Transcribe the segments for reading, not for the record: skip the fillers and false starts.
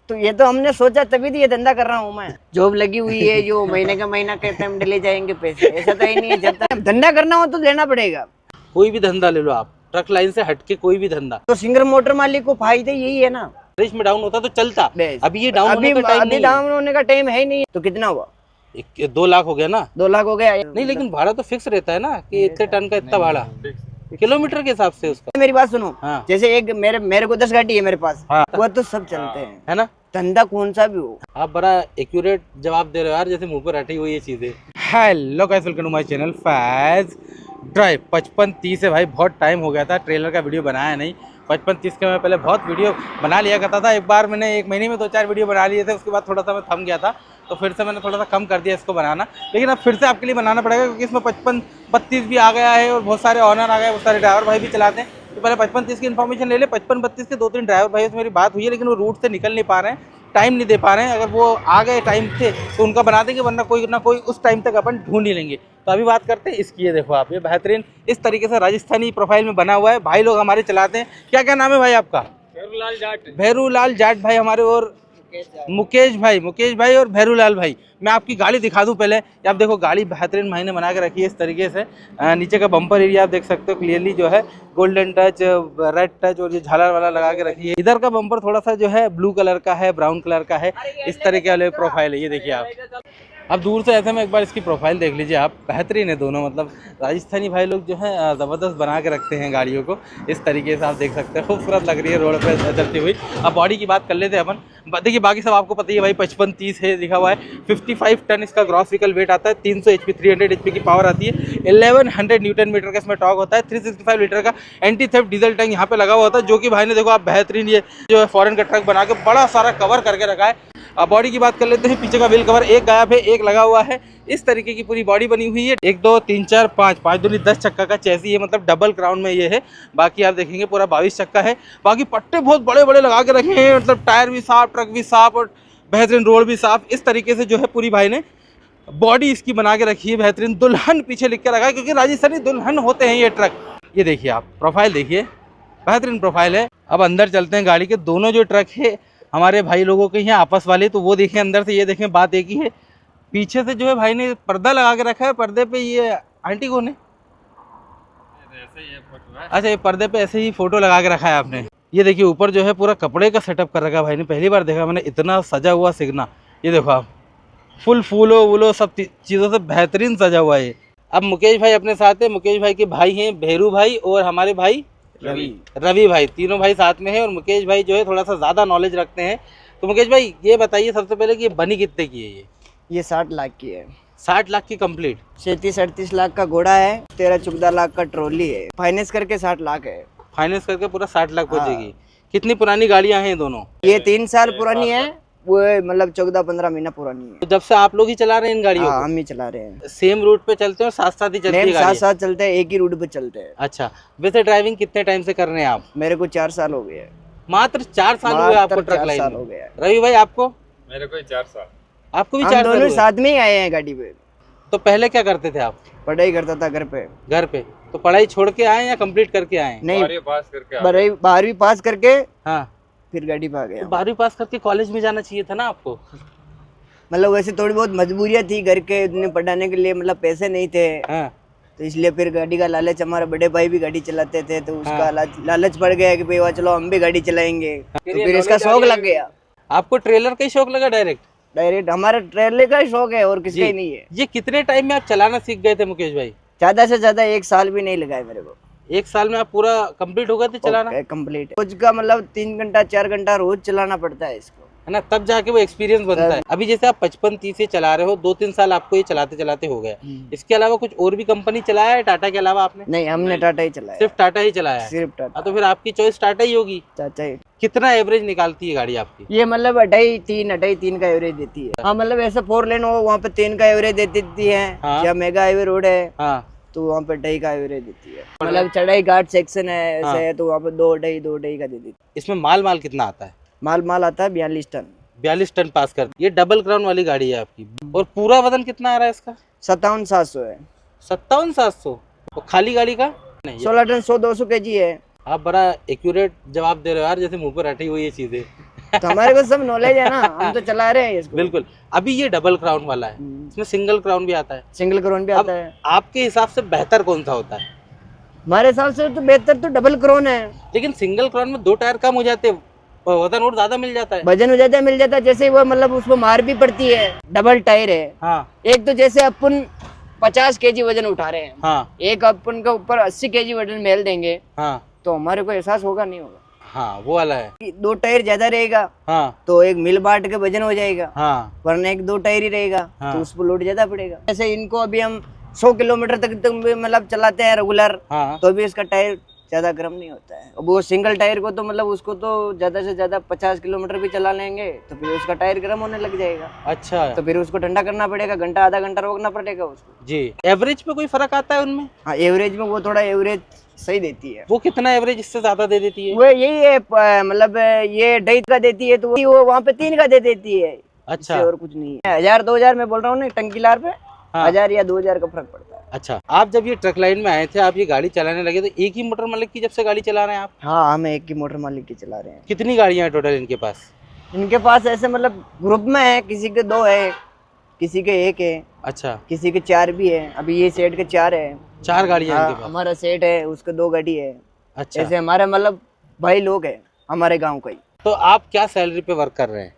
तो ये तो हमने सोचा तभी तो ये धंधा कर रहा हूँ मैं। जॉब लगी हुई है, जो महीने का महीना कहते हैं हम ले जाएंगे पैसे, ऐसा तो ही नहीं है। जब तक धंधा करना हो तो लेना पड़ेगा। कोई भी धंधा ले लो आप, ट्रक लाइन से हटके कोई भी धंधा। तो सिंगल मोटर मालिक को फायदा यही है ना। बारिश में डाउन होता तो चलता, अभी ये डाउन होने का टाइम अभी नहीं डाउन होने का टाइम है ही नहीं। तो कितना हुआ? 2 लाख हो गया ना। 2 लाख हो गया नहीं, लेकिन भाड़ा तो फिक्स रहता है ना कि इतने टन का इतना भाड़ा, किलोमीटर के हिसाब से उसका। मेरी बात सुनो। हाँ। जैसे एक मेरे को 10 गाड़ी है मेरे पास। हाँ। वो तो सब चलते हैं, है ना। धंधा कौन सा भी हो। आप बड़ा एक्यूरेट जवाब दे रहे हो यार, जैसे मुंह पर रटी हुई ये चीजें। Hello guys, welcome to my channel Faiz drive. 55-30 है भाई, बहुत टाइम हो गया था ट्रेलर का वीडियो बनाया नहीं। 55-30 के मैं पहले बहुत वीडियो बना लिया करता था। एक बार मैंने 1 महीने में 2-4 वीडियो बना लिए थे, उसके बाद थोड़ा सा मैं थम गया था, तो फिर से मैंने थोड़ा सा कम कर दिया इसको बनाना। लेकिन अब फिर से आपके लिए बनाना पड़ेगा, क्योंकि इसमें 55-32 भी आ गया है और बहुत सारे ऑनर आ गए, बहुत सारे ड्राइवर भाई भी चलाते हैं। तो पहले 55-30 की इन्फॉर्मेशन ले ले। 55-32 के 2-3 ड्राइवर भाई से मेरी बात हुई है, लेकिन वो रूट से निकल नहीं पा रहे हैं, टाइम नहीं दे पा रहे हैं। अगर वो आ गए टाइम से तो उनका बना देंगे, वरना कोई ना कोई उस टाइम तक अपन ढूंढ ही लेंगे। तो अभी बात करते हैं इसकी। ये देखो आप, ये बेहतरीन इस तरीके से राजस्थानी प्रोफाइल में बना हुआ है। भाई लोग हमारे चलाते हैं। क्या क्या नाम है भाई आपका? भैरूलाल जाट भाई हमारे, और मुकेश भाई और भैरूलाल भाई। मैं आपकी गाड़ी दिखा दूं पहले। आप देखो, गाड़ी बेहतरीन भाई ने बना के रखी है इस तरीके से। नीचे का बम्पर एरिया आप देख सकते हो क्लियरली, जो है गोल्डन टच, रेड टच और ये झालर वाला लगा के रखी है। इधर का बम्पर थोड़ा सा जो है ब्लू कलर का है, ब्राउन कलर का है, इस तरीके वाले प्रोफाइल है। ये देखिए आप, अब दूर से ऐसे में एक बार इसकी प्रोफाइल देख लीजिए आप। बेहतरीन है दोनों, मतलब राजस्थानी भाई लोग जो है ज़बरदस्त बना के रखते हैं गाड़ियों को। इस तरीके से आप देख सकते हैं, खूबसूरत लग रही है रोड पे चलती हुई। अब बॉडी की बात कर लेते हैं अपन। देखिए बाकी सब आपको पता ही है भाई, 55-30 है लिखा हुआ है। 55 टन इसका ग्रॉस व्हीकल वेट आता है। 300 HP 300 HP की पावर आती है। 1100 न्यूटन मीटर का इसमें टॉर्क होता है। 365 लीटर का एंटी थेफ्ट डीजल टैंक यहाँ पे लगा हुआ होता है, जो कि भाई ने देखो आप बेहतरीन ये जो है फॉरेन का ट्रक बना के बड़ा सारा कवर करके रखा है। अब बॉडी की बात कर लेते हैं। पीछे का व्हील कवर एक गायब है, एक लगा हुआ है। इस तरीके की पूरी बॉडी बनी हुई है। 1 2 3 4 5 दूनी 10 चक्का का चैसी है, मतलब डबल क्राउन में ये है। बाकी आप देखेंगे पूरा 22 चक्का है। बाकी पट्टे बहुत बड़े बड़े लगा के रखे हैं, मतलब टायर भी साफ, ट्रक भी साफ और बेहतरीन रोड भी साफ। इस तरीके से जो है पूरी भाई ने बॉडी इसकी बना के रखी है। बेहतरीन दुल्हन पीछे लिख के रखा है, क्योंकि राजस्थानी दुल्हन होते हैं ये ट्रक। ये देखिए आप, प्रोफाइल देखिए, बेहतरीन प्रोफाइल है। अब अंदर चलते हैं गाड़ी के। दोनों जो ट्रक है हमारे भाई लोगों के हैं आपस वाले, तो वो देखें अंदर से। ये देखें, बात एक ही है। पीछे से जो है भाई ने पर्दा लगा के रखा है। पर्दे पे ये आंटी कौन है? अच्छा, ये पर्दे पे ऐसे ही फोटो लगा के रखा है आपने। ये देखिए ऊपर जो है पूरा कपड़े का सेटअप कर रखा है भाई ने। पहली बार देखा मैंने इतना सजा हुआ सिग्ना। ये देखो आप, फुल फूलो वूलो सब चीज़ों से बेहतरीन सजा हुआ है। अब मुकेश भाई अपने साथ है। मुकेश भाई के भाई हैं भैरू भाई और हमारे भाई रवि भाई। तीनों भाई साथ में है। और मुकेश भाई जो है थोड़ा सा ज़्यादा नॉलेज रखते हैं। तो मुकेश भाई ये बताइए सबसे पहले कि ये बनी कितने की है? ये 60 लाख की है। 60 लाख की कंप्लीट। 37-38 लाख का घोड़ा है। 13-14 लाख का ट्रॉली है। फाइनेंस करके 60 लाख है। फाइनेंस करके पूरा 60 लाख पहुंचेगी। कितनी पुरानी गाड़ियां हैं दोनों? ये 3 साल पुरानी है, वो मतलब 14-15 महीना पुरानी है। तो जब से आप लोग ही चला रहे हैं इन गाड़ियों को? हम ही चला रहे हैं। सेम रूट पे चलते हैं और साथ साथ ही चलती है साथ गाड़ियां? साथ चलते हैं, एक ही रूट पे चलते हैं। अच्छा, वैसे ड्राइविंग कितने टाइम से कर रहे हैं आप? मेरे को 4 साल हो गए। मात्र 4 साल हुए आपको ट्रक लाइन में? हो गया। रवि भाई आपको? मेरे को 4 साल। आपको भी 4 हम साल दोनों हुए? साथ में ही आए हैं गाड़ी पे। तो पहले क्या करते थे आप? पढ़ाई करता था घर पे। घर पे? तो पढ़ाई छोड़ के आए या कंप्लीट करके आए? नहीं, 12वीं पास करके 12वीं पास करके हाँ। फिर गाड़ी पे आ गया। तो 12वीं पास करके कॉलेज में जाना चाहिए था ना आपको? मतलब वैसे थोड़ी बहुत मजबूरियां थी घर के, उन्हें पढ़ाने के लिए मतलब पैसे नहीं थे। हाँ। तो इसलिए फिर गाड़ी का लालच, हमारे बड़े भाई भी गाड़ी चलाते थे, तो उसका लालच पड़ गया कि भाई वाह चलो हम भी गाड़ी चलाएंगे। तो फिर इसका शौक लग गया। आपको ट्रेलर का ही शौक लगा डायरेक्ट? हमारे ट्रेलर का शौक है और किसका ही नहीं है। ये कितने टाइम में आप चलाना सीख गए थे मुकेश भाई? ज्यादा से ज्यादा 1 साल भी नहीं लगाए मेरे को। 1 साल में आप पूरा कंप्लीट हो गए थे चलाना? कंप्लीट। रोज का मतलब 3 घंटा 4 घंटा रोज चलाना पड़ता है इसको, है ना, तब जाके वो एक्सपीरियंस बनता है। अभी जैसे आप 55-30 से चला रहे हो, 2-3 साल आपको ये चलाते चलाते हो गया। इसके अलावा कुछ और भी कंपनी चलाया है टाटा के अलावा आपने? नहीं, हमने टाटा ही चलाया। सिर्फ टाटा ही चलाया है? सिर्फ टाटा। तो फिर आपकी चॉइस टाटा ही होगी। चाचा ही। कितना एवरेज निकालती है गाड़ी आपकी? ये मतलब 2.5-3 का एवरेज देती है। हाँ, मतलब ऐसा 4 लेन हो वहाँ पे 3 का एवरेज देती है। हाँ। या मेगा हाईवे रोड है हाँ। तो वहाँ पे 2.5 का एवरेज देती है। मतलब चढ़ाई घाट सेक्शन है ऐसे है, तो वहाँ पे 2.5 का देती है। इसमें माल कितना आता है? माल आता है 42 टन। 42 टन पास कर। ये डबल क्राउन वाली गाड़ी है आपकी। और पूरा वजन कितना आ रहा है इसका? 57-700 है। 57-700? और खाली गाड़ी का? नहीं, 16 टन 100-200 kg है। आप बड़ा एक्यूरेट जवाब दे रहे हो यार, जैसे मुंह पर रटी हुई ये चीजें। तो हमारे को सब नॉलेज है ना, हम तो चला रहे हैं इसको। बिल्कुल। अभी ये डबल क्राउन वाला है, इसमें सिंगल क्राउन भी आता है। सिंगल क्रोन भी आता है। आपके हिसाब से बेहतर कौन सा होता है? हमारे हिसाब से तो बेहतर तो डबल क्रोन है। लेकिन सिंगल क्राउन में 2 टायर कम हो जाते हैं, वजन और ज्यादा मिल जाता है। वजन हो जाता है, मिल जाता है, जैसे वो मतलब उसको मार भी पड़ती है। डबल टायर है। हाँ एक तो जैसे अपन 50 केजी वजन उठा रहे हैं, हाँ एक अपन के ऊपर 80 केजी वजन मेल देंगे हाँ तो हमारे को एहसास होगा नहीं होगा। हाँ, वो वाला है। कि 2 टायर ज्यादा रहेगा हाँ तो एक मिल बाट के वजन हो जाएगा, हाँ वरना एक 2 टायर ही रहेगा हाँ। तो उस पर लोड ज्यादा पड़ेगा। जैसे इनको अभी हम 100 किलोमीटर तक तो भी मतलब चलाते हैं रेगुलर, हाँ। तो भी इसका टायर ज्यादा गर्म नहीं होता है। अब वो सिंगल टायर को तो मतलब उसको तो ज्यादा से ज्यादा 50 किलोमीटर भी चला लेंगे तो फिर उसका टायर गर्म होने लग जाएगा, अच्छा। तो फिर उसको ठंडा करना पड़ेगा, घंटा आधा घंटा रोकना पड़ेगा उसको। जी। एवरेज पे कोई फर्क आता है उनमें? हाँ, एवरेज में वो थोड़ा एवरेज सही देती है। वो कितना एवरेज इससे ज्यादा दे देती है? वो यही है मतलब ये 2.5 का देती है तो वो वहाँ पे 3 का दे देती है। अच्छा। इससे और कुछ नहीं है। 1000-2000 में बोल रहा हूँ ना, टंकी लार पे 1000 या 2000 का फर्क पड़ता है। अच्छा, आप जब ये ट्रक लाइन में आए थे, आप ये गाड़ी चलाने लगे तो एक ही मोटर मालिक की जब से गाड़ी चला रहे हैं आप? हाँ, हम एक ही मोटर मालिक की चला रहे हैं। कितनी गाड़ियां हैं टोटल इनके पास? इनके पास ऐसे मतलब ग्रुप में है, किसी के 2 है, किसी के 1 है, अच्छा, किसी के 4 भी है। अभी ये सेट के 4 है। 4 गाड़ियां हाँ, इनके पास। हमारा सेट है, उसके 2 गाड़ी है। अच्छा, ऐसे हमारे मतलब भाई लोग है हमारे गाँव का ही। तो आप क्या सैलरी पे वर्क कर रहे हैं?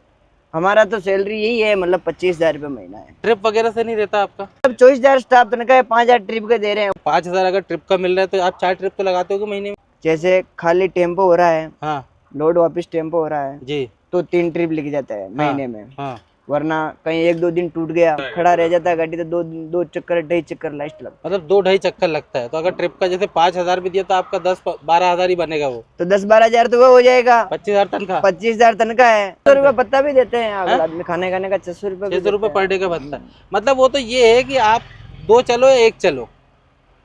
हमारा तो सैलरी यही है, मतलब 25,000 रुपये महीना है। ट्रिप वगैरह से नहीं रहता आपका? अब 24,000 स्टाफ तनख्वाह है, 5,000 ट्रिप के दे रहे हैं। 5000 अगर ट्रिप का मिल रहा है तो आप 4 ट्रिप तो लगाते होगे महीने में? जैसे खाली टेम्पो हो रहा है, हाँ लोड वापस टेम्पो हो रहा है जी। तो 3 ट्रिप लिख जाता है महीने में। हाँ, वरना कहीं 1-2 दिन टूट गया, खड़ा रह जाता है गाड़ी तो 2 चक्कर 2.5 चक्कर लास्ट लगता मतलब 2-2.5 चक्कर लगता है। तो अगर ट्रिप का जैसे 5000 भी दिया तो आपका 10-12 हजार ही बनेगा वो। तो 10-12 तो वो हो जाएगा। 25,000 तनख्वाह, 25,000 तनख्वाह है। 600 रुपये पत्ता भी देते हैं अगर आदमी खाने खाने का 600 रुपये। 600 रुपये पर डे का भत्ता है। मतलब वो तो ये है कि आप 2 चलो या 1 चलो।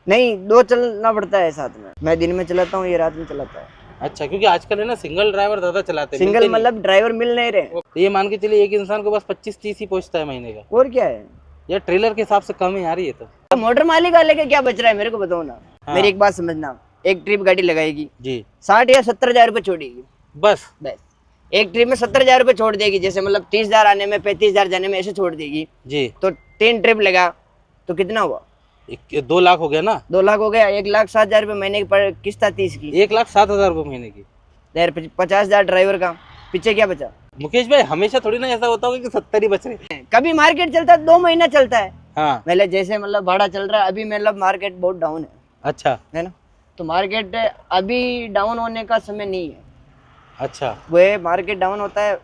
नहीं, 2 चलना पड़ता है साथ में। मैं दिन में चलाता हूँ, ये रात में चलाता है। अच्छा, क्योंकि आजकल है ना सिंगल ड्राइवर ज्यादा चलाते हैं, सिंगल मिलते नहीं। मतलब ड्राइवर मिल नहीं रहे। तो ये मान के चलिए एक इंसान को बस 25-30 ही पहुंचता है महीने का। और क्या है, यार ट्रेलर के हिसाब से कम है यार ये तो। तो मोटर मालिक वाले के क्या बच रहा है मेरे को बताओ ना। हाँ। मेरी एक बात समझना, एक ट्रिप गाड़ी लगाएगी जी, 60 या 70,000 रुपये छोड़ेगी बस। बस। एक ट्रिप में 70,000 रुपये छोड़ देगी, जैसे मतलब 30,000 आने में 35,000 जाने में ऐसे छोड़ देगी। जी, तो 3 ट्रिप लगा तो कितना हुआ? 2 लाख हो गया ना। 2 लाख हो गया। 1,07,000 रुपये महीने की किस्त आती इसकी। 1,07,000 रुपये महीने की। 50,000 ड्राइवर का, पीछे क्या बचा? मुकेश भाई, हमेशा थोड़ी ना ऐसा होता होगा कि 70 ही बच रहे। कभी मार्केट चलता है 2 महीना चलता है। हाँ, पहले जैसे मतलब भाड़ा चल रहा है, अभी मतलब मार्केट बहुत डाउन है अच्छा ना। तो मार्केट अभी डाउन होने का समय नहीं है। अच्छा वो मार्केट डाउन होता है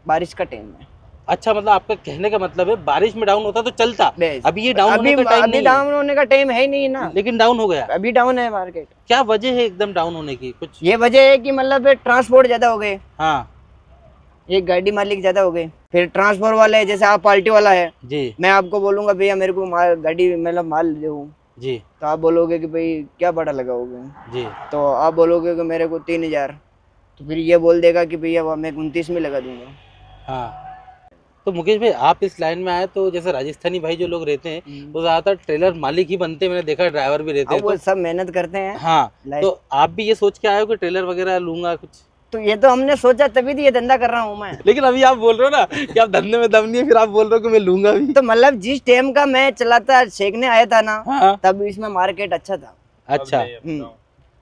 बारिश का टाइम में। अच्छा, मतलब आपका कहने का मतलब है बारिश में डाउन होता तो चलता। बस। अभी ये डाउन होने का टाइम अभी नहीं है। डाउन होने का टाइम है ही नहीं ना, लेकिन डाउन हो गया। अभी डाउन है मार्केट। क्या वजह है एकदम डाउन होने की? कुछ ये वजह है कि मतलब ट्रांसपोर्ट ज्यादा हो गए, हाँ एक गाड़ी मालिक ज्यादा हो गए, फिर ट्रांसपोर्ट वाले, जैसे आप पार्टी वाला है, जी मैं आपको बोलूंगा भैया मेरे को गाड़ी मतलब माल दो, जी तो आप बोलोगे कि भाई क्या भाड़ा लगाओगे, जी। तो आप बोलोगे कि मेरे को 3,000, तो फिर ये बोल देगा कि भैया मैं 29 में लगा दूंगा। हाँ, तो मुकेश भाई आप इस लाइन में आए तो जैसे राजस्थानी भाई जो लोग रहते हैं वो ज्यादातर ट्रेलर मालिक ही बनते हैं, मैंने देखा ड्राइवर भी रहते हैं। वो सब मेहनत करते हैं। हाँ, तो आप भी ये सोच के आए हो कि ट्रेलर वगैरह लूंगा कुछ? तो ये तो हमने सोचा, तभी तो ये धंधा कर रहा हूँ मैं। लेकिन अभी आप बोल रहे हो ना कि आप धंधे में दम नहीं है, फिर आप बोल रहे हो कि मैं लूंगा भी। तो मतलब जिस टाइम का मैं चलाता सीखने आया था ना, हाँ। तब इसमें मार्केट अच्छा था। अच्छा,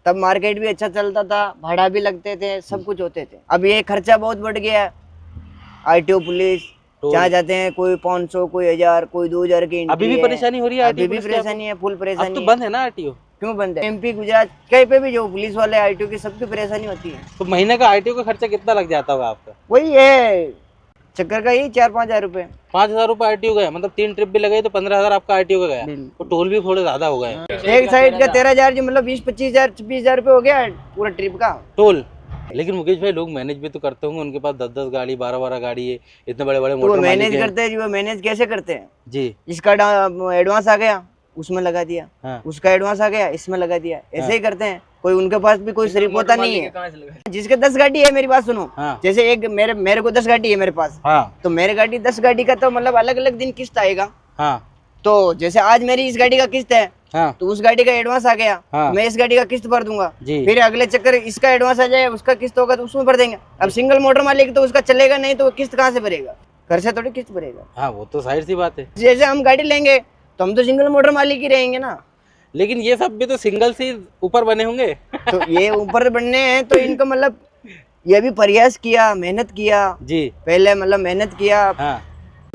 तब मार्केट भी अच्छा चलता था, भाड़ा भी लगते थे, सब कुछ होते थे। अब ये खर्चा बहुत बढ़ गया, आरटीओ पुलिस जहाँ जाते हैं, कोई 500, कोई 1000, कोई 2000 की अभी भी परेशानी हो रही है? अभी भी परेशानी है, फुल परेशानी। अब तो बंद है ना आरटीओ? क्यों बंद है? एमपी, गुजरात, कहीं पे भी जो पुलिस वाले आरटीओ की सबकी परेशानी होती है। तो महीने का आरटीओ का खर्चा कितना लग जाता होगा आपका? वही है चक्कर का, यही 4-5 हजार रुपए। 5,000 रुपये आरटीओ गया, मतलब 3 ट्रिप भी लगाई तो 15,000 आपका आरटीओ का गया। तो टोल भी थोड़े ज्यादा हो गए। एक साइड का 13,000, जो मतलब 20-25 हजार 26 हजार रुपये हो गया पूरा ट्रिप का टोल। लेकिन मुकेश भाई लोग मैनेज भी तो करते होंगे, उनके पास 10-10 गाड़ी 12-12 गाड़ी है, इतने बड़े बड़े तो वो मोटर मैनेज मालिक हैं। करते हैं जी। वो मैनेज कैसे करते हैं जी, इसका एडवांस आ गया उसमें लगा दिया, हाँ। उसका एडवांस आ गया इसमें लगा दिया, ऐसे ही करते हैं। कोई उनके पास भी कोई शरीफ होता नहीं है। जिसके 10 गाड़ी है, मेरी बात सुनो, हाँ। जैसे एक मेरे को 10 गाड़ी है मेरे पास, हाँ तो मेरे गाड़ी 10 गाड़ी का तो मतलब अलग अलग दिन किस्त आएगा। हाँ तो जैसे आज मेरी इस गाड़ी का किस्त है, हाँ तो उस गाड़ी का एडवांस आ गया, हाँ। मैं इस गाड़ी का किस्त भर दूंगा, जी फिर अगले चक्कर इसका एडवांस आ जाए, उसका किस्त होगा तो उसमें भर देंगे। अब सिंगल मोटर मालिक तो उसका चलेगा नहीं, तो वो किस्त कहाँ से भरेगा, घर से थोड़ी किस्त भरेगा। हाँ, वो तो जाहिर सी बात है। जैसे हम गाड़ी लेंगे तो हम तो सिंगल मोटर मालिक ही रहेंगे ना। लेकिन ये सब भी तो सिंगल से ऊपर बने होंगे। तो ये ऊपर बनने हैं तो इनका मतलब ये भी प्रयास किया, मेहनत किया, जी पहले मतलब मेहनत किया, हाँ।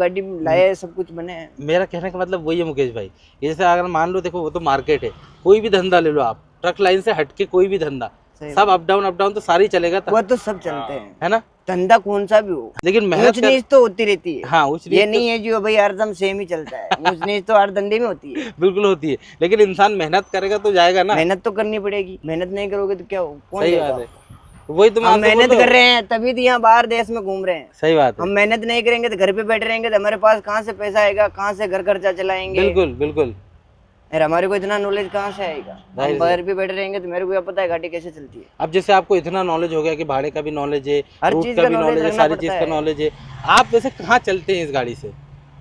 गाड़ी लाए, सब कुछ बने हैं। मेरा कहने का मतलब वही है मुकेश भाई, जैसे अगर मान लो, देखो वो तो मार्केट है, कोई भी धंधा ले लो आप, ट्रक लाइन से हटके कोई भी धंधा, सही सब अप डाउन तो सारी चलेगा वो तो सब चलते हैं, है ना। धंधा कौन सा भी हो, लेकिन मेहनत ऊंच नीच तो होती रहती है। हाँ ऊंच नीच ये तो नहीं है जो भाई हरदम सेम ही चलता है, ऊंच नीच तो हर धंधे में होती है। बिल्कुल होती है, लेकिन इंसान मेहनत करेगा तो जाएगा ना। मेहनत तो करनी पड़ेगी, मेहनत नहीं करोगे तो क्या हो, कौन सही देगा? बात है, वही तो मैं हम आपसे बोल मेहनत रहा कर हूँ। रहे हैं तभी तो यहाँ बाहर देश में घूम रहे हैं। सही बात है, हम मेहनत नहीं करेंगे तो घर पे बैठे रहेंगे तो हमारे पास कहाँ से पैसा आएगा, कहाँ से घर खर्चा चलाएंगे। बिल्कुल बिल्कुल। यार हमारे को इतना नॉलेज कहाँ से आएगा, जाहिर हम बाहर भी बैठे रहेंगे तो मेरे को क्या पता है गाड़ी कैसे चलती है। अब जैसे आपको इतना नॉलेज हो गया कि भाड़े का भी नॉलेज है, हर रूट चीज का का भी knowledge नॉलेज है, रखना सारी पड़ता चीज का है। नॉलेज है, आप वैसे कहाँ चलते हैं इस गाड़ी से?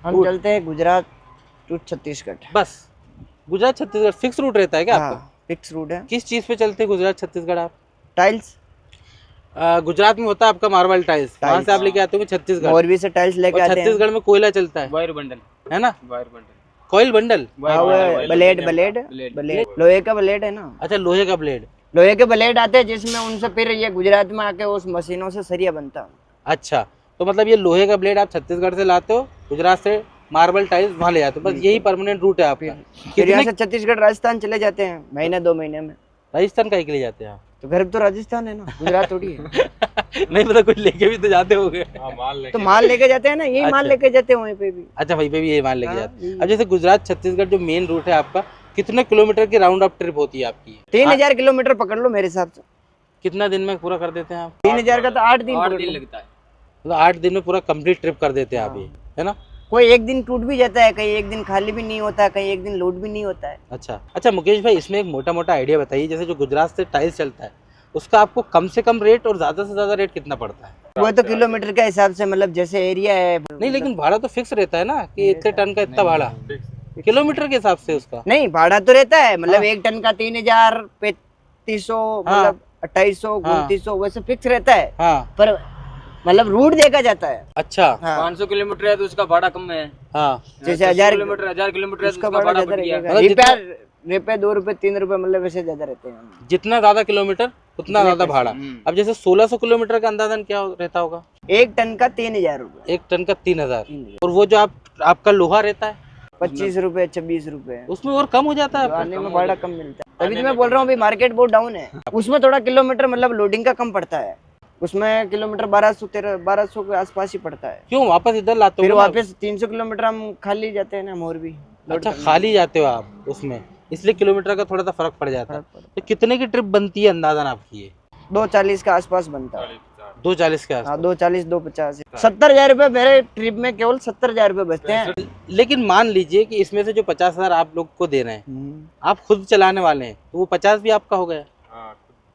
हम चलते हैं गुजरात टू छत्तीसगढ़। बस गुजरात छत्तीसगढ़ फिक्स रूट रहता है क्या आपका? हाँ फिक्स रूट है। किस चीज पे चलते हैं गुजरात छत्तीसगढ़ आप? टाइल्स, गुजरात में होता है आपका मार्बल टाइल्स, वहाँ से आप लेके आते हो छत्तीसगढ़, मोरबी से टाइल्स लेके और आते हैं। छत्तीसगढ़ में कोयला चलता है, वायर बंडल, है ना, वायर बंडल, कोयल बंडल। हाँ, वो ब्लेड ब्लेड ब्लेड लोहे का ब्लेड है ना, अच्छा, लोहे का ब्लेड। लोहे के ब्लेड आते हैं जिसमें उनसे फिर ये गुजरात में आके उस मशीनों से सरिया बनता है। अच्छा, तो मतलब ये लोहे का ब्लेड आप छत्तीसगढ़ से लाते हो, गुजरात से मार्बल टाइल्स वहाँ ले जाते हो, बस यही परमानेंट रूट है आपका। फिर यहाँ से छत्तीसगढ़ राजस्थान चले जाते हैं महीने 2 महीने में। राजस्थान का के लिए जाते हैं आप? तो घर तो राजस्थान है ना, गुजरात थोड़ी है। नहीं पता, कुछ लेके भी तो जाते होंगे। हाँ माल लेके तो माल लेके जाते हैं ना, यही माल लेके जाते हैं वहीं पे भी। अच्छा, वहीं पे भी ये मान लेके हाँ, जाते हैं। अब जैसे गुजरात छत्तीसगढ़ जो मेन रूट है आपका, कितने किलोमीटर की राउंड अप ट्रिप होती है आपकी? 3000 किलोमीटर पकड़ लो मेरे हिसाब से। कितना दिन में पूरा कर देते हैं आप? 3000 का तो 8 दिन पकड़ लो। लगता है। मतलब 8 दिन में पूरा कंप्लीट ट्रिप कर देते हैं आप ये, है ना। कोई एक दिन टूट भी जाता है, कहीं एक दिन खाली भी नहीं होता है, कहीं एक दिन लोड भी नहीं होता है। अच्छा अच्छा, मुकेश भाई इसमें एक मोटा मोटा आइडिया बताइए, जैसे जो गुजरात से टाइल्स चलता है उसका आपको कम से कम रेट और ज्यादा से ज्यादा रेट कितना पड़ता है? वो तो किलोमीटर के हिसाब से, मतलब जैसे एरिया है। नहीं, लेकिन भाड़ा तो फिक्स रहता है ना कि इतने टन का इतना भाड़ा, किलोमीटर के हिसाब से उसका। नहीं भाड़ा तो रहता है, मतलब 1 टन का 3000, 3500, मतलब 2800, 2900 वैसे फिक्स रहता है। हाँ पर मतलब रूट देखा जाता है। अच्छा, हाँ 500 किलोमीटर है तो उसका भाड़ा कम है। हाँ जैसे 1000 किलोमीटर है तो उसका भाड़ा ज्यादा रहेगा। मतलब रिपेयर रुपए 2 रुपए 3 रुपए मतलब वैसे ज्यादा रहते हैं। जितना ज्यादा किलोमीटर उतना ज्यादा भाड़ा। अब जैसे 1600 किलोमीटर का अंदाजन क्या रहता होगा? 1 टन का 3000 रुपए, 1 टन का 3000। और वो जो आपका लोहा रहता है 25 रुपए 26 रुपए, उसमें और कम हो जाता है? आने में भाड़ा कम मिलता है। तभी तो मैं बोल रहा हूँ अभी मार्केट बहुत डाउन है। उसमें थोड़ा किलोमीटर मतलब लोडिंग का कम पड़ता है, उसमें किलोमीटर 1200 के आसपास ही पड़ता है। क्यों वापस इधर लाते फिर हो ना? वापस 300 किलोमीटर हम खाली जाते हैं ना मोरबी। अच्छा, खाली जाते हो आप उसमें, इसलिए किलोमीटर का थोड़ा सा फर्क पड़ जाता है। तो कितने की ट्रिप बनती है अंदाजन आपकी ये? 240 के आसपास बनता है। 240 के आसपास। हाँ 240 250 70,000 रुपए मेरे ट्रिप में केवल 70,000 रुपए बचते हैं। लेकिन मान लीजिए कि इसमें से जो 50,000 आप लोग को दे रहे हैं, आप खुद चलाने वाले हैं, तो वो 50 भी आपका हो गया।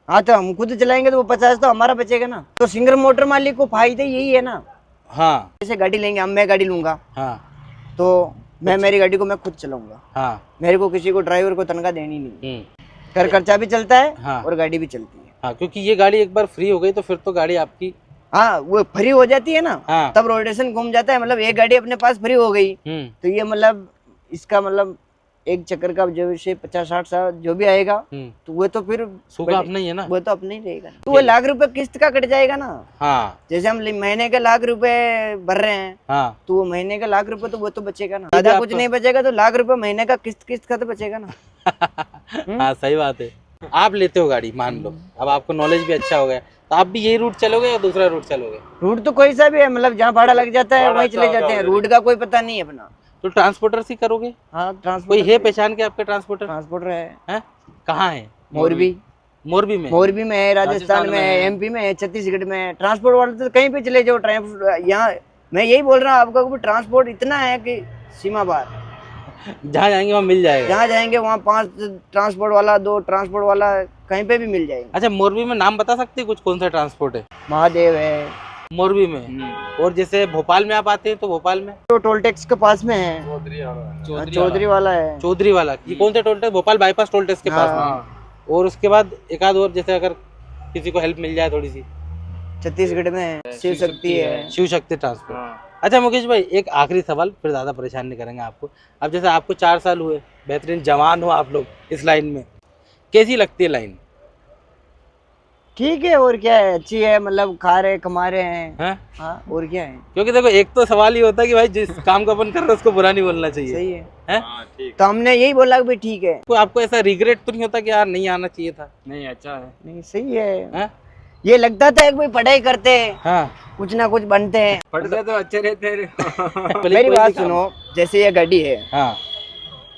हाँ तो हम खुद चलाएंगे तो वो 50 तो हमारा बचेगा ना। तो सिंगल मोटर मालिक को फायदा यही है ना। हाँ जैसे गाड़ी लेंगे हम, मैं गाड़ी लूंगा हाँ तो मैं मेरी गाड़ी को मैं खुद चलाऊंगा, हाँ। मेरे को किसी को ड्राइवर को तनख्वाह देनी नहीं। हम्म। घर खर्चा भी चलता है हाँ। और गाड़ी भी चलती है। हाँ, क्योंकि ये गाड़ी एक बार फ्री हो गई तो फिर तो गाड़ी आपकी। हाँ वो फ्री हो जाती है ना, हाँ। तब रोटेशन घूम जाता है। मतलब एक गाड़ी अपने पास फ्री हो गई तो ये मतलब इसका मतलब एक चक्कर का जो से 50-60 साल जो भी आएगा तो वो तो फिर सूखा अपना ही है ना, वो तो अपने ही रहेगा। तो वो लाख रुपए किस्त का कट जाएगा ना। हाँ जैसे हम महीने के लाख रुपए भर रहे हैं हाँ। तो वो महीने का लाख रुपए तो वो तो बचेगा ना। ज्यादा कुछ नहीं बचेगा तो लाख रुपए महीने का किस्त का तो बचेगा ना। हाँ सही बात है। आप लेते हो गाड़ी, मान लो अब आपको नॉलेज भी अच्छा हो गया, तो आप भी यही रूट चलोगे या दूसरा रूट चलोगे? रूट तो कोई सा भी है, मतलब जहाँ भाड़ा लग जाता है वहीं चले जाते हैं। रूट का कोई पता नहीं है अपना। तो ट्रांसपोर्टर से करोगे? हाँ कोई ट्रांसपोर्ट है पहचान के आपके ट्रांसपोर्टर? ट्रांसपोर्टर है। हैं? कहाँ है? मोरबी मोरबी में? मोरबी में है, राजस्थान में है, एमपी में है, छत्तीसगढ़ में है। ट्रांसपोर्ट वाले तो कहीं पे चले जाओ। ट्रांसपोर्ट यहाँ मैं यही बोल रहा हूँ आपको, ट्रांसपोर्ट इतना है कि सीमा बार। जहाँ जाएंगे वहाँ मिल जाएगा। जहाँ जाएंगे वहाँ 5 ट्रांसपोर्ट वाला, 2 ट्रांसपोर्ट वाला कहीं पे भी मिल जाएंगे। अच्छा, मोरबी में नाम बता सकते हैं कुछ, कौन सा ट्रांसपोर्ट है? महादेव है, मोरबी में। और जैसे भोपाल में आप आते हैं तो भोपाल में तो टोल टैक्स के पास में है, चौधरी वाला है। चौधरी वाला, ये कौन सा toll tax? Bhopal bypass toll tax के पास में। और उसके बाद एक आध और, जैसे अगर किसी को हेल्प मिल जाए थोड़ी सी, छत्तीसगढ़ में है, शिव शक्ति है, शिव शक्ति ट्रांसपोर्ट। अच्छा मुकेश भाई, एक आखिरी सवाल, फिर ज़्यादा परेशान नहीं करेंगे आपको। अब जैसे आपको 4 साल हुए, बेहतरीन जवान हो आप लोग इस लाइन में, कैसी लगती है लाइन? ठीक है, और क्या है, अच्छी है, मतलब खा रहे कमा रहे हैं। हैं? हाँ, और क्या है। क्योंकि देखो एक तो सवाल ही होता है कि भाई जिस काम को अपन कर रहे हैं उसको बुरा नहीं बोलना चाहिए। सही है, हैं? तो हमने यही बोला कि भाई ठीक है। तो आपको ऐसा रिग्रेट तो नहीं होता कि यार नहीं आना चाहिए था? नहीं अच्छा है। नहीं सही है, हैं? ये लगता था कि भाई पढ़ाई करते हैं, हाँ कुछ ना कुछ बनते हैं। पढ़ते तो अच्छे रहते हैं। मेरी बात सुनो, जैसे ये गाड़ी है, हाँ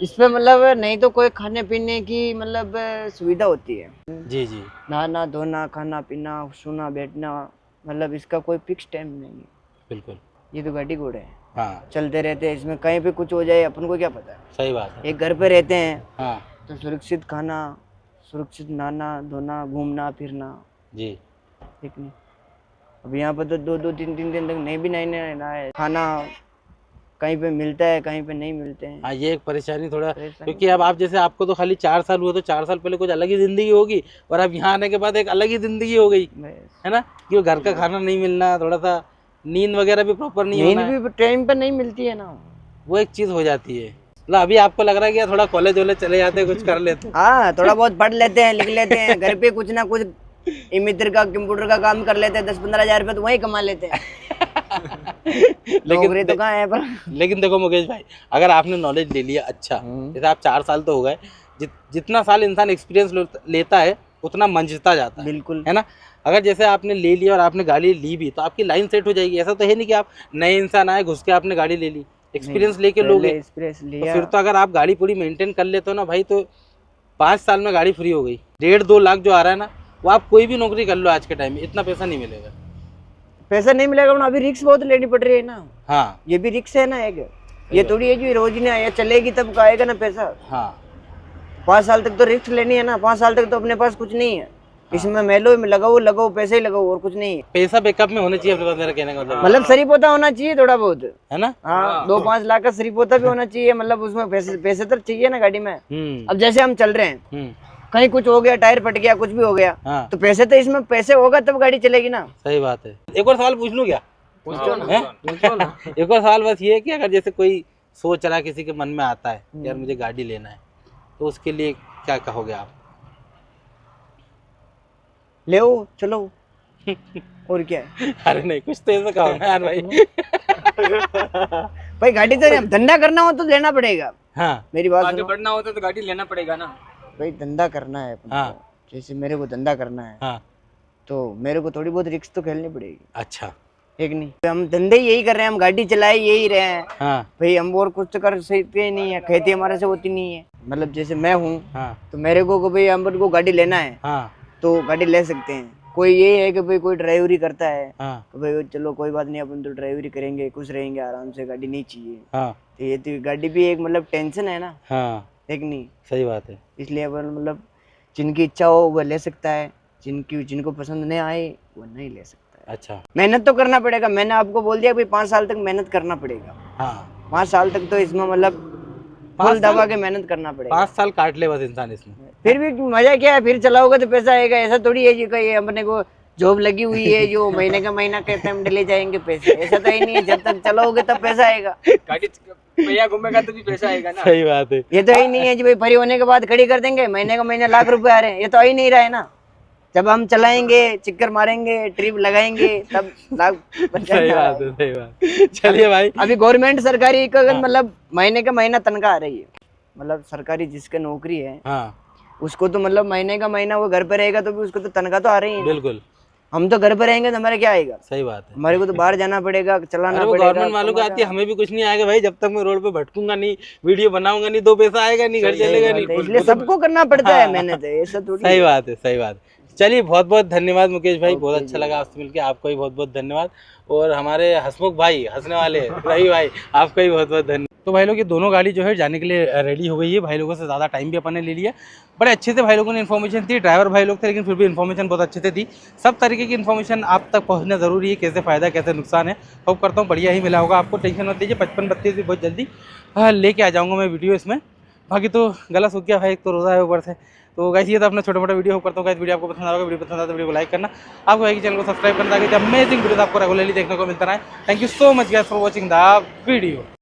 इसमें मतलब नहीं तो कोई खाने पीने की मतलब सुविधा होती है, जी जी नहाना धोना, खाना पीना, सोना बैठना, मतलब इसका कोई फिक्स टाइम नहीं है। बिल्कुल। ये तो गाड़ी घोड़े है, हाँ चलते रहते हैं, इसमें कहीं पे कुछ हो जाए अपन को क्या पता है। सही बात है। एक घर पे रहते हैं हाँ तो सुरक्षित खाना, सुरक्षित नहाना धोना, घूमना फिरना, जी ठीक नहीं। अब यहाँ पर तो 2-2 3-3 दिन तक नहीं भी नहीं नहाना है, खाना कहीं पे मिलता है कहीं पे नहीं मिलते हैं। हाँ, ये एक परेशानी थोड़ा, क्योंकि अब आप जैसे आपको तो खाली 4 साल हुए, तो 4 साल पहले कुछ अलग ही जिंदगी होगी, और अब यहाँ आने के बाद एक अलग ही जिंदगी हो गई है ना, कि वो घर का खाना नहीं मिलना, थोड़ा सा नींद वगैरह भी प्रॉपर नहीं होना है, नींद भी टाइम पे नहीं मिलती है ना, वो एक चीज हो जाती है। मतलब अभी आपको लग रहा है कि यार थोड़ा कॉलेज वॉलेज चले जाते हैं, कुछ कर लेते हैं। हाँ, थोड़ा बहुत पढ़ लेते हैं, लिख लेते हैं, घर पे कुछ ना कुछ मित्र का कंप्यूटर का काम कर लेते हैं, 10-15 हजार रुपए तो वही कमा लेते हैं। नौकरी तो कहाँ है पर। लेकिन देखो मुकेश भाई, अगर आपने नॉलेज ले लिया, अच्छा जैसे आप 4 साल तो हो गए, जितना साल इंसान एक्सपीरियंस लेता है उतना मंझता जाता है, बिल्कुल है ना। अगर जैसे आपने ले लिया और आपने गाड़ी ली भी, तो आपकी लाइन सेट हो जाएगी। ऐसा तो है नहीं कि आप नए इंसान आए, घुस के आपने गाड़ी ले ली, एक्सपीरियंस लेके लोगे। एक्सपीरियंस तो लिया फिर तो अगर आप गाड़ी पूरी मेंटेन कर लेते हो ना भाई, तो 5 साल में गाड़ी फ्री हो गई। 1.5-2 लाख जो आ रहा है ना, वो आप कोई भी नौकरी कर लो आज के टाइम में, इतना पैसा नहीं मिलेगा। पैसा नहीं मिलेगा, अभी रिक्स बहुत लेनी पड़ रही है ना। हाँ ये भी रिक्स है ना एक, ये थोड़ी है जो रोज नहीं आया चलेगी तब आएगा ना पैसा। हाँ 5 साल तक तो रिक्स लेनी है ना, 5 साल तक तो अपने पास कुछ नहीं है। इसमें मेलो में लगाओ पैसे ही लगाओ, और कुछ नहीं है। पैसा बैकअप में होना चाहिए अपने पास, मेरा कहने का मतलब सरीपोता होना चाहिए थोड़ा बहुत, है ना। हाँ 2-5 लाख का सरीपोता भी होना चाहिए, मतलब उसमें पैसे तो चाहिए ना गाड़ी में। अब जैसे हम चल रहे हैं, कहीं कुछ हो गया, टायर फट गया, कुछ भी हो गया, हाँ। तो पैसे तो इसमें पैसे होगा तब गाड़ी चलेगी ना। सही बात है। एक और सवाल पूछ लूं क्या? एक और सवाल बस ये है कि अगर जैसे कोई सोच रहा, किसी के मन में आता है यार मुझे गाड़ी लेना है, तो उसके लिए क्या कहोगे आप? ले चलो। और क्या है। अरे नहीं, कुछ तो ऐसा कहो ना यार भाई। भाई गाड़ी तो धंधा करना हो तो लेना पड़ेगा। हाँ मेरी बात आगे सुनो, बढ़ना होता तो गाड़ी लेना पड़ेगा ना। भाई धंधा करना है अपन को। हाँ। जैसे मेरे को धंधा करना है, हाँ तो मेरे को थोड़ी बहुत रिस्क तो खेलनी पड़ेगी, अच्छा। एक नहीं। हम धंधे यही कर रहे हैं, हम गाड़ी चलाए यही रहे हैं हाँ भाई, हम और कुछ तो कर सकते ही नहीं है, खेती हमारे से होती नहीं है। मतलब जैसे मैं हूँ, हाँ तो मेरे को भाई हम को गाड़ी लेना है हाँ तो गाड़ी ले सकते हैं। कोई ये है कि भाई कोई ड्राइवरी करता है, हाँ तो भाई चलो कोई बात नहीं, अपन तो ड्राइवरी करेंगे, खुश रहेंगे आराम से, गाड़ी नहीं चाहिए। हाँ तो ये तो गाड़ी भी एक मतलब टेंशन है ना, हाँ एक नहीं। सही बात है। इसलिए अपन मतलब जिनकी इच्छा हो वह ले सकता है, जिनको पसंद नहीं आए वो नहीं ले सकता है। अच्छा मेहनत तो करना पड़ेगा, मैंने आपको बोल दिया भाई 5 साल तक मेहनत करना पड़ेगा। हाँ 5 साल तक तो इसमें मतलब फुल दबा के मेहनत करना पड़ेगा। 5 साल काट ले बस इंसान इसमें। फिर भी मजा क्या है, फिर चलाओगे तो पैसा आएगा। ऐसा थोड़ी है जी ये अपने को जॉब लगी हुई है जो महीने का महीना कहते हैं ले जाएंगे पैसे, ऐसा तो ही नहीं है। जब तक चलाओगे तब पैसा आएगा, गाड़ी भैया घूमेगा तो भी पैसा आएगा ना। सही बात है। ये तो ही नहीं है जी भाई फ्री होने के बाद खड़ी कर देंगे, महीने का महीना लाख रुपए आ रहे हैं, ये तो ही नहीं रहा है ना। जब हम चलाएंगे, चक्कर मारेंगे, ट्रिप लगाएंगे, तब लाख सही बात है, सही बात। चलिए भाई, अभी गवर्नमेंट सरकारी का मतलब महीने का महीना तनख्वाह आ रही है, मतलब सरकारी जिसका नौकरी है हाँ उसको तो मतलब महीने का महीना वो घर पे रहेगा तो भी उसको तो तनख्वाह तो आ रही है। बिल्कुल। हम तो घर पे रहेंगे तो हमारा क्या आएगा। सही बात है। हमारे को तो बाहर जाना पड़ेगा, चलाना अरे वो पड़ेगा। गवर्नमेंट वालों को आती है, हमें भी कुछ नहीं आएगा भाई जब तक मैं रोड पे भटकूंगा नहीं, वीडियो बनाऊंगा नहीं, 2 पैसा आएगा नहीं, घर चलेगा नहीं। इसलिए सबको करना पड़ता है मेहनत, ऐसा थोड़ी। सही बात है, सही बात। चलिए बहुत बहुत धन्यवाद मुकेश भाई, बहुत अच्छा लगा आपसे मिलकर। आपको भी बहुत बहुत धन्यवाद। और हमारे हसमुख भाई, हंसने वाले रही भाई, आपका भी बहुत बहुत धन्यवाद। तो भाई लोग ये दोनों गाड़ी जो है जाने के लिए रेडी हो गई है। भाई लोगों से ज़्यादा टाइम भी अपन ने ले लिया। बड़े अच्छे से भाई लोगों ने इन्फॉर्मेशन थी, ड्राइवर भाई लोग थे लेकिन फिर भी इन्फॉर्मेशन बहुत अच्छे से दी। सब तरीके की इन्फॉर्मेशन आप तक पहुंचना ज़रूरी है, कैसे फ़ायदा कैसे नुकसान है। होप करता हूँ बढ़िया ही मिला होगा आपको, टेंशन मत लीजिए। 55-32 भी बहुत जल्दी लेके आ जाऊँगा मैं वीडियो इसमें। बाकी तो गला सूख गया भाई, एक तो रोज़ा है ऊपर से। तो गाइस ये था अपना छोटा मोटा वीडियो। होप करता हूँ गाइस वीडियो आपको पसंद आएगा। वीडियो पसंद आता है वीडियो को लाइक करना, आपको भाई चैनल को सब्सक्राइब करना ताकि अमेजिंग वीडियो आपको रेगुलरली देखने को मिलता रहे। Thank you so much guys for watching the video.